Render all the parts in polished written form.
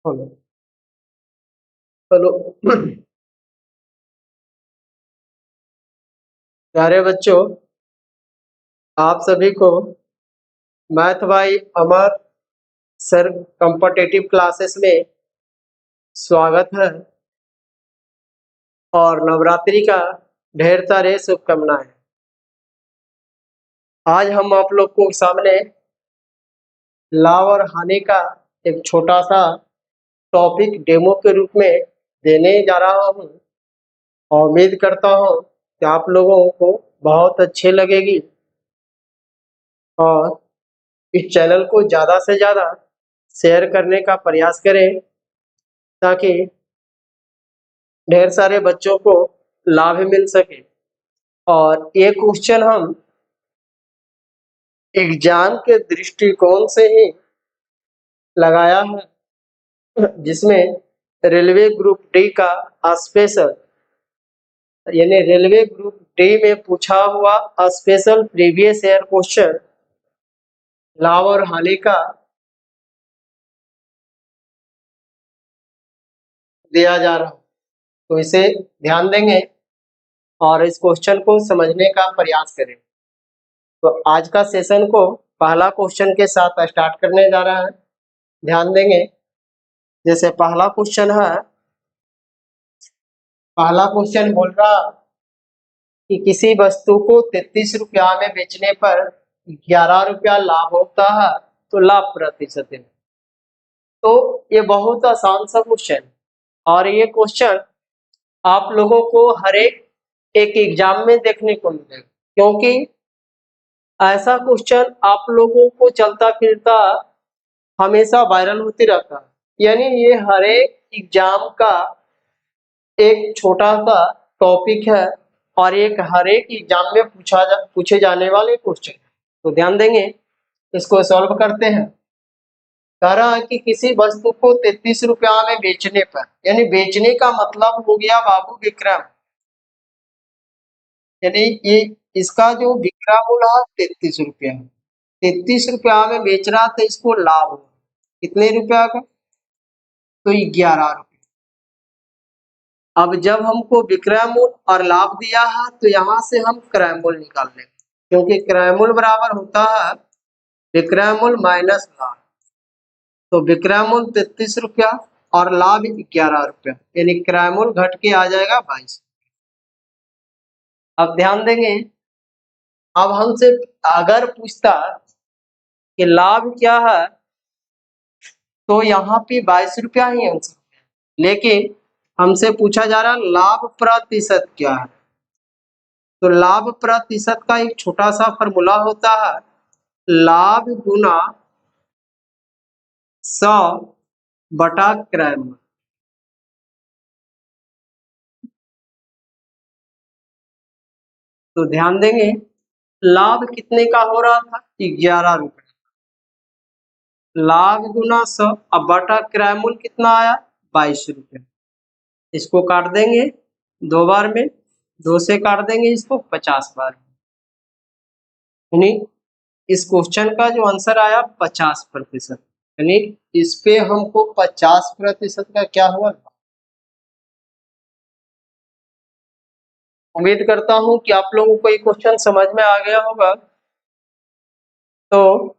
Hello. Hello. प्यारे बच्चों, आप सभी को math by Amar sir competitive classes में स्वागत है और नवरात्रि का ढेर सारे शुभकामनाएं। आज हम आप लोग को सामने लाभ और हानि का एक छोटा सा टॉपिक डेमो के रूप में देने जा रहा हूं और उम्मीद करता हूं कि आप लोगों को बहुत अच्छी लगेगी और इस चैनल को ज़्यादा से ज़्यादा शेयर करने का प्रयास करें ताकि ढेर सारे बच्चों को लाभ मिल सके। और ये क्वेश्चन हम एग्जाम के दृष्टिकोण से ही लगाया है, जिसमें रेलवे ग्रुप डी का स्पेशल यानी रेलवे ग्रुप डी में पूछा हुआ स्पेशल प्रीवियस ईयर क्वेश्चन लाभ और हानि का दिया जा रहा है। तो इसे ध्यान देंगे और इस क्वेश्चन को समझने का प्रयास करें। तो आज का सेशन को पहला क्वेश्चन के साथ स्टार्ट करने जा रहा है। ध्यान देंगे। जैसे पहला क्वेश्चन बोल रहा कि किसी वस्तु को 33 रुपया में बेचने पर 11 रुपया लाभ होता है तो लाभ प्रतिशत है। तो ये बहुत आसान सा क्वेश्चन और ये क्वेश्चन आप लोगों को हर एक एग्जाम में देखने को मिलेगा, क्योंकि ऐसा क्वेश्चन आप लोगों को चलता फिरता हमेशा वायरल होती रहता है। यानी ये हर एक एग्जाम का एक छोटा सा टॉपिक है और एक हर एक एग्जाम में पूछे जाने वाले क्वेश्चन। तो ध्यान देंगे, इसको सॉल्व करते हैं। कह रहा है कि किसी वस्तु को 33 रुपया में बेचने पर, यानी बेचने का मतलब हो गया बाबू विक्रम, यानी ये इसका जो विक्रय मूल्य है 33 रुपया, 33 रुपया में बेच रहा था, इसको लाभ हो कितने रुपया का, तो 11 रुपया। अब जब हमको विक्रय मूल्य और लाभ दिया है तो यहाँ से हम क्रय मूल्य निकाल लेंगे, क्योंकि क्रय मूल्य बराबर होता है विक्रय मूल्य माइनस लाभ। तो विक्रय मूल्य 33 रुपया और लाभ 11 रुपया, यानी क्रय मूल्य घट के आ जाएगा 22। अब ध्यान देंगे, अब हमसे अगर पूछता कि लाभ क्या है तो यहाँ पे 22 रुपया ही आंसर, लेकिन हमसे पूछा जा रहा लाभ प्रतिशत क्या है। तो लाभ प्रतिशत का एक छोटा सा फॉर्मूला होता है, लाभ गुना 100 बटा क्रय मूल्य। तो ध्यान देंगे, लाभ कितने का हो रहा था, 11 रुपये, लाभ गुना 100 अब बटा क्रय मूल्य कितना आया, 22 रुपये। इसको काट देंगे 2 बार में, 2 से काट देंगे इसको 50 बार, यानी इस क्वेश्चन का जो आंसर आया 50%, यानी इस पे हमको 50% का क्या हुआ। उम्मीद करता हूं कि आप लोगों को ये क्वेश्चन समझ में आ गया होगा। तो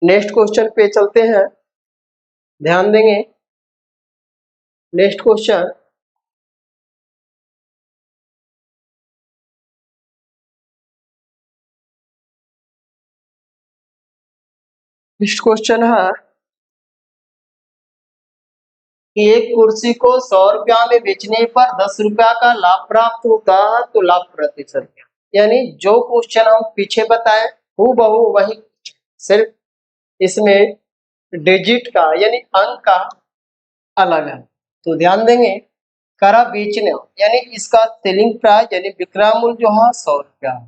नेक्स्ट क्वेश्चन पे चलते हैं। ध्यान देंगे, नेक्स्ट क्वेश्चन है कि एक कुर्सी को 100 रुपया में बेचने पर 10 रुपया का लाभ प्राप्त होता है तो लाभ प्रतिशत क्या। यानी जो क्वेश्चन हम पीछे बताए हूबहू वही, सिर्फ इसमें डिजिट का यानी अंक का अलग है। तो ध्यान देंगे, करा बेचने यानी इसका सेलिंग प्राइस यानी विक्रय मूल्य जो है 100 रुपया है।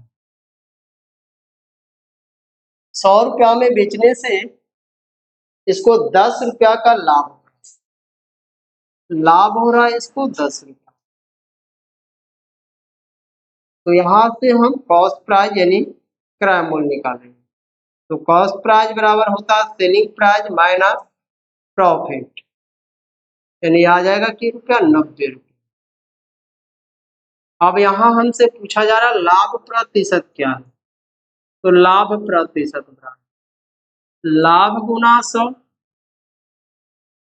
100 रुपया में बेचने से इसको 10 रुपया का लाभ हो रहा है इसको 10 रुपया। तो यहाँ से हम कॉस्ट प्राइस यानी क्रय मूल्य निकालेंगे। तो कॉस्ट प्राइस बराबर होता है सेलिंग प्राइस माइनस प्रॉफिट, यानी आ जाएगा कि रुपया 90 रुपये। अब यहाँ हमसे पूछा जा रहा लाभ प्रतिशत क्या है, तो लाभ प्रतिशत बराबर लाभ गुना 100,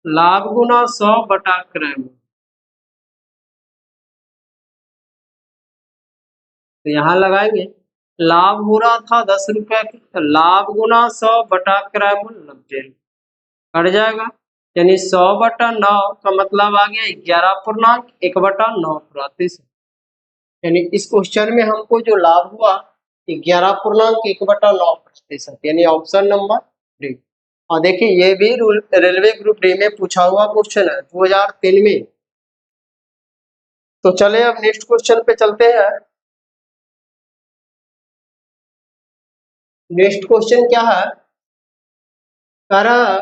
लाभ गुना 100 बटा क्रय मूल्य। तो यहाँ लगाएंगे लाभ हो रहा था 10 रुपए, तो लाभ गुना 100 बटा क्रय मूल्य 90 कट जाएगा, यानी 100/9 का मतलब आ गया 11.1/9%। यानी इस क्वेश्चन में हमको जो लाभ हुआ 11.1/9%, यानी ऑप्शन नंबर डी। और देखिए ये भी रेलवे ग्रुप डी में पूछा हुआ क्वेश्चन है 2003 में। तो चले अब नेक्स्ट क्वेश्चन पे चलते हैं। नेक्स्ट क्वेश्चन क्या है, कह रहा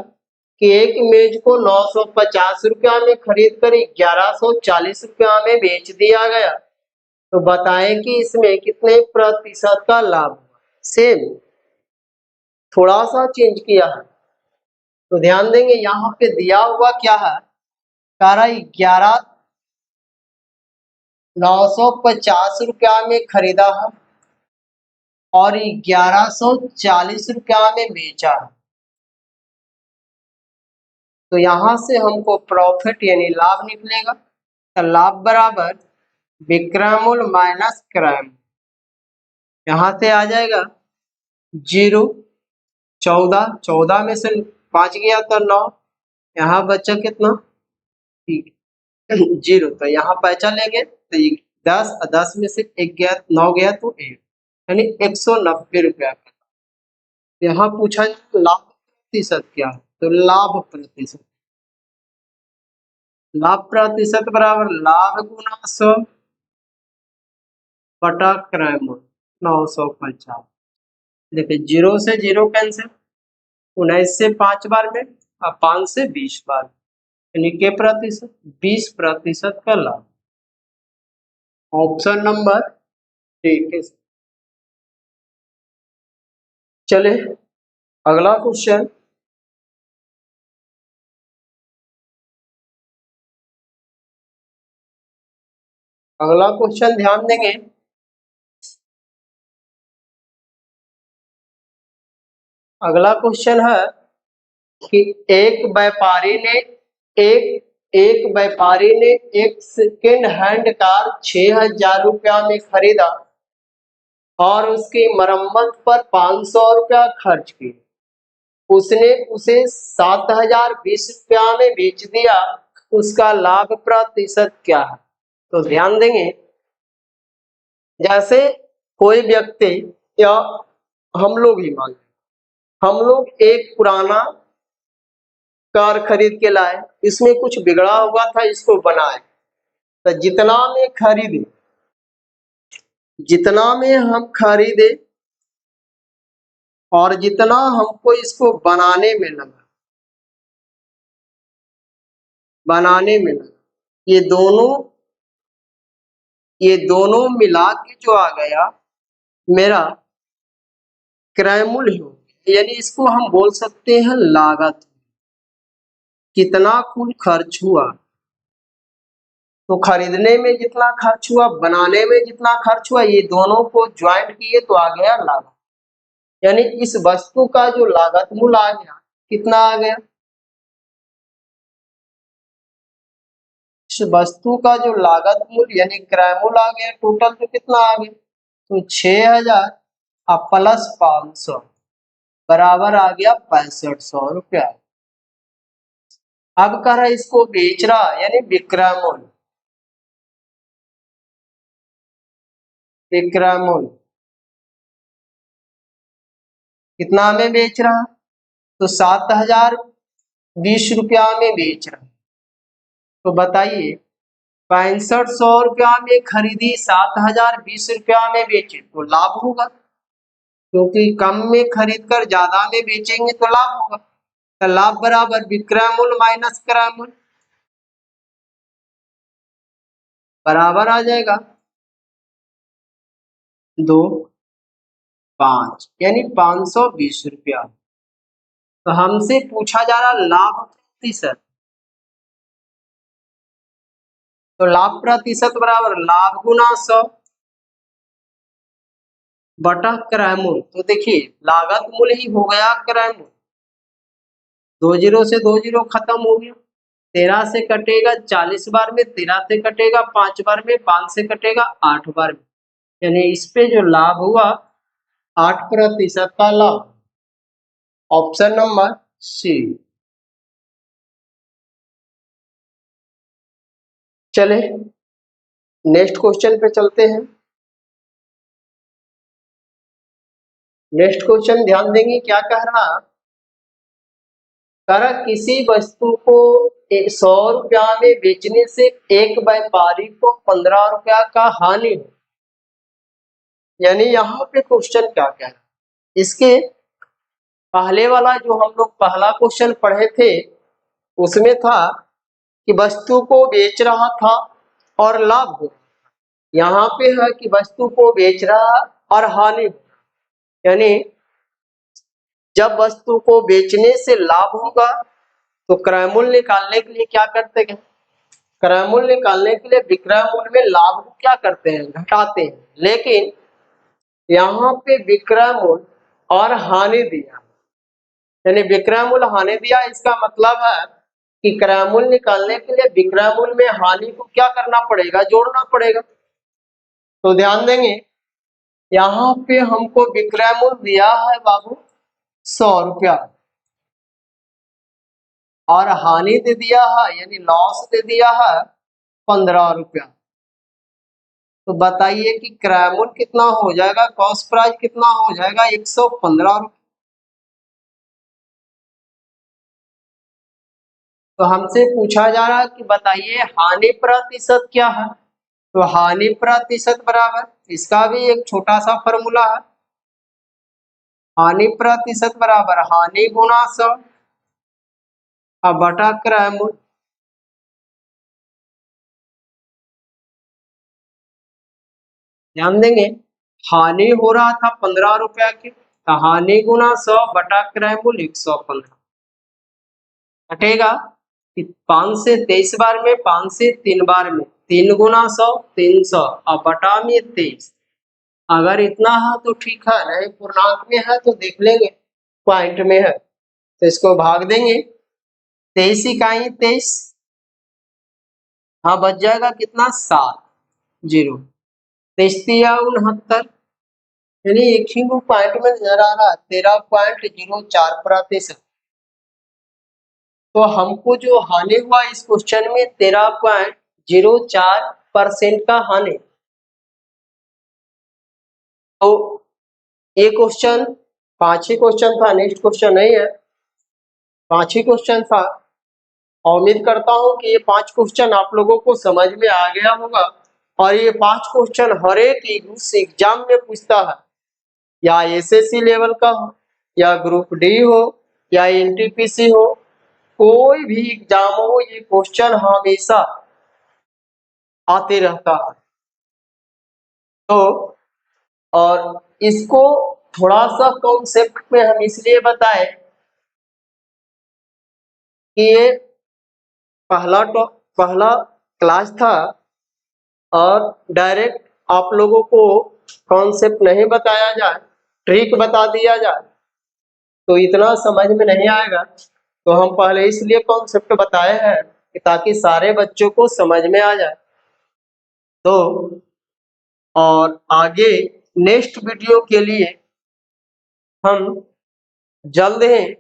कि एक मेज को 950 रुपया में खरीद कर 1140 रुपया में बेच दिया गया, तो बताएं कि इसमें कितने प्रतिशत का लाभ हुआ। सेम थोड़ा सा चेंज किया है, तो ध्यान देंगे यहाँ पे दिया हुआ क्या है, कह रहा 950 रुपया में खरीदा है और 1140 रुपया में बेचा है। तो यहां से हमको प्रॉफिट यानी लाभ निकलेगा, तो लाभ बराबर विक्रय मूल्य माइनस क्रय मूल्य। यहां से आ जाएगा 0, 14 में से 5 गया तो 9, यहाँ बचा कितना 0, तो यहाँ पैसा लेंगे तो 10 में से 1 गया 9 गया तो 1, यानी 190 रुपया का। यहाँ पूछा लाभ प्रतिशत क्या है, तो लाभ प्रतिशत बराबर लाभ गुना 100 बटा क्रय मूल्य 950। देखिए 0 से 0 कैंसिल, 19 से 5 बार में और 5 से 20 बार, यानी के प्रतिशत 20% का लाभ। ऑप्शन नंबर ठीक है। चले अगला क्वेश्चन। अगला क्वेश्चन ध्यान देंगे, अगला क्वेश्चन है कि एक व्यापारी ने एक सेकेंड हैंड कार 6,000 रुपया में खरीदा और उसकी मरम्मत पर 500 रुपया खर्च किए। उसने उसे 7,020 रुपया में बेच दिया, उसका लाभ प्रतिशत क्या है। तो ध्यान देंगे, जैसे कोई व्यक्ति या हम लोग ही मान, हम लोग एक पुराना कार खरीद के लाए, इसमें कुछ बिगड़ा हुआ था, इसको बनाए, तो जितना में हम खरीदे और जितना हमको इसको बनाने में लगा, ये दोनों मिला के जो आ गया मेरा क्रय मूल्य हो, यानी इसको हम बोल सकते हैं लागत। कितना कुल खर्च हुआ, तो खरीदने में जितना खर्च हुआ, बनाने में जितना खर्च हुआ, ये दोनों को ज्वाइंट किए तो आ गया लागत। यानी इस वस्तु का जो लागत मूल्य आ गया, कितना आ गया, इस वस्तु का जो लागत मूल्य यानी क्रय मूल्य आ गया, टोटल तो कितना आ गया, तो 6,000 प्लस 500 बराबर आ गया 6500 रुपया। अब कह रहा है इसको बेच रहा, यानी विक्रय मूल्य, विक्रय मूल्य कितना में बेच रहा, तो 7,020 रुपया में बेच रहा। तो बताइए 6500 रुपया में खरीदी, 7,020 रुपया में बेचे तो लाभ होगा, क्योंकि कम में खरीद कर ज्यादा में बेचेंगे तो लाभ होगा। तो लाभ बराबर विक्रय मूल्य माइनस क्रय मूल्य बराबर आ जाएगा 2। 5 यानी 520 रुपया। तो हमसे पूछा जा रहा लाभ प्रतिशत, तो लाभ प्रतिशत बराबर लाभ गुना 100 बटा क्रय मूल्य। तो देखिए लागत मूल्य ही हो गया क्रय मूल्य, 2 जीरो से 2 जीरो खत्म हो गया, 13 से कटेगा 40 बार में, 13 से कटेगा 5 बार में, 5 से कटेगा 8 बार में, यानी इस पे जो लाभ हुआ 8% का लाभ। Option number C. चले नेक्स्ट क्वेश्चन पे चलते हैं। नेक्स्ट क्वेश्चन ध्यान देंगे क्या कह रहा, किसी वस्तु को 100 रुपया में बेचने से एक व्यापारी को 15 रुपया का हानि हो। यानी यहाँ पे क्वेश्चन क्या कह रहा है, इसके पहले वाला जो हम लोग पहला क्वेश्चन पढ़े थे उसमें था कि वस्तु को बेच रहा था और लाभ हो, यहाँ पे है कि वस्तु को बेच रहा और हानि हो। यानी जब वस्तु को बेचने से लाभ होगा तो क्रय मूल्य निकालने के लिए क्या करते हैं, क्रय मूल्य निकालने के लिए विक्रय मूल्य में लाभ को क्या करते हैं, घटाते हैं। लेकिन यहाँ पे विक्रय मूल्य और हानि दिया, यानी विक्रय मूल्य हानि दिया, इसका मतलब है कि क्रय मूल्य निकालने के लिए विक्रय मूल्य में हानि को क्या करना पड़ेगा, जोड़ना पड़ेगा। तो ध्यान देंगे यहाँ पे हमको विक्रय मूल्य दिया है बाबू 100 रुपया और हानि दे दिया है यानी लॉस दे दिया है 15 रुपया। तो बताइए कि क्रय मूल्य कितना हो जाएगा, कॉस्ट प्राइस कितना हो जाएगा, 115 रुपया। तो हमसे पूछा जा रहा है कि बताइए हानि प्रतिशत क्या है। तो हानि प्रतिशत बराबर, इसका भी एक छोटा सा फॉर्मूला है, हानि प्रतिशत बराबर हानि गुना 100 और बटा क्रय मूल्य। ध्यान देंगे हानि हो रहा था 15 रुपया की, तो हानि गुना 100 बटा क्रय मूल्य 115 कटेगा 5 से 23 बार में, 5 से 3 बार में, 3 गुना 100 300 और बटा में 23। अगर इतना है तो ठीक है, नहीं पूर्णांक में है तो देख लेंगे पॉइंट में है तो इसको भाग देंगे, 23 इकाई 23, हाँ बच जाएगा कितना 7 जीरो, 23 या 69, यानी एक ही पॉइंट में नजर आ रहा है 13.04%। तो हमको जो हानि हुआ इस क्वेश्चन में 13.04% का हानि। तो ये क्वेश्चन 5 ही क्वेश्चन था, नेक्स्ट क्वेश्चन नहीं है, 5 ही क्वेश्चन था। उम्मीद करता हूं कि ये 5 क्वेश्चन आप लोगों को समझ में आ गया होगा और ये 5 क्वेश्चन हर एक एग्जाम में पूछता है, या एसएससी लेवल का हो या ग्रुप डी हो या एनटीपीसी हो, कोई भी एग्जाम हो ये क्वेश्चन हमेशा आते रहता है। तो और इसको थोड़ा सा कॉन्सेप्ट में हम इसलिए बताएं कि ये पहला क्लास था और डायरेक्ट आप लोगों को कॉन्सेप्ट नहीं बताया जाए, ट्रिक बता दिया जाए तो इतना समझ में नहीं आएगा। तो हम पहले इसलिए कॉन्सेप्ट बताए हैं कि ताकि सारे बच्चों को समझ में आ जाए। तो और आगे नेक्स्ट वीडियो के लिए हम जल्द ही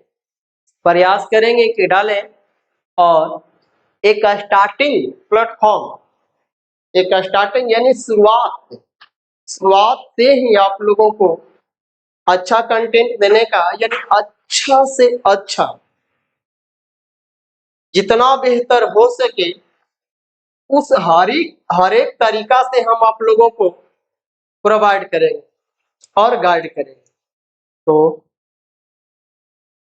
प्रयास करेंगे कि डालें और एक स्टार्टिंग प्लेटफॉर्म, एक स्टार्टिंग यानी शुरुआत से ही आप लोगों को अच्छा कंटेंट देने का, यानी अच्छा से अच्छा जितना बेहतर हो सके उस हर एक तरीका से हम आप लोगों को प्रोवाइड करेंगे और गाइड करेंगे। तो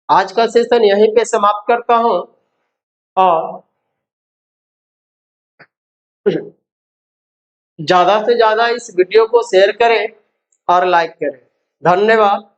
आज का सेशन यहीं पे समाप्त करता हूं और ज्यादा से ज्यादा इस वीडियो को शेयर करें और लाइक करें। धन्यवाद।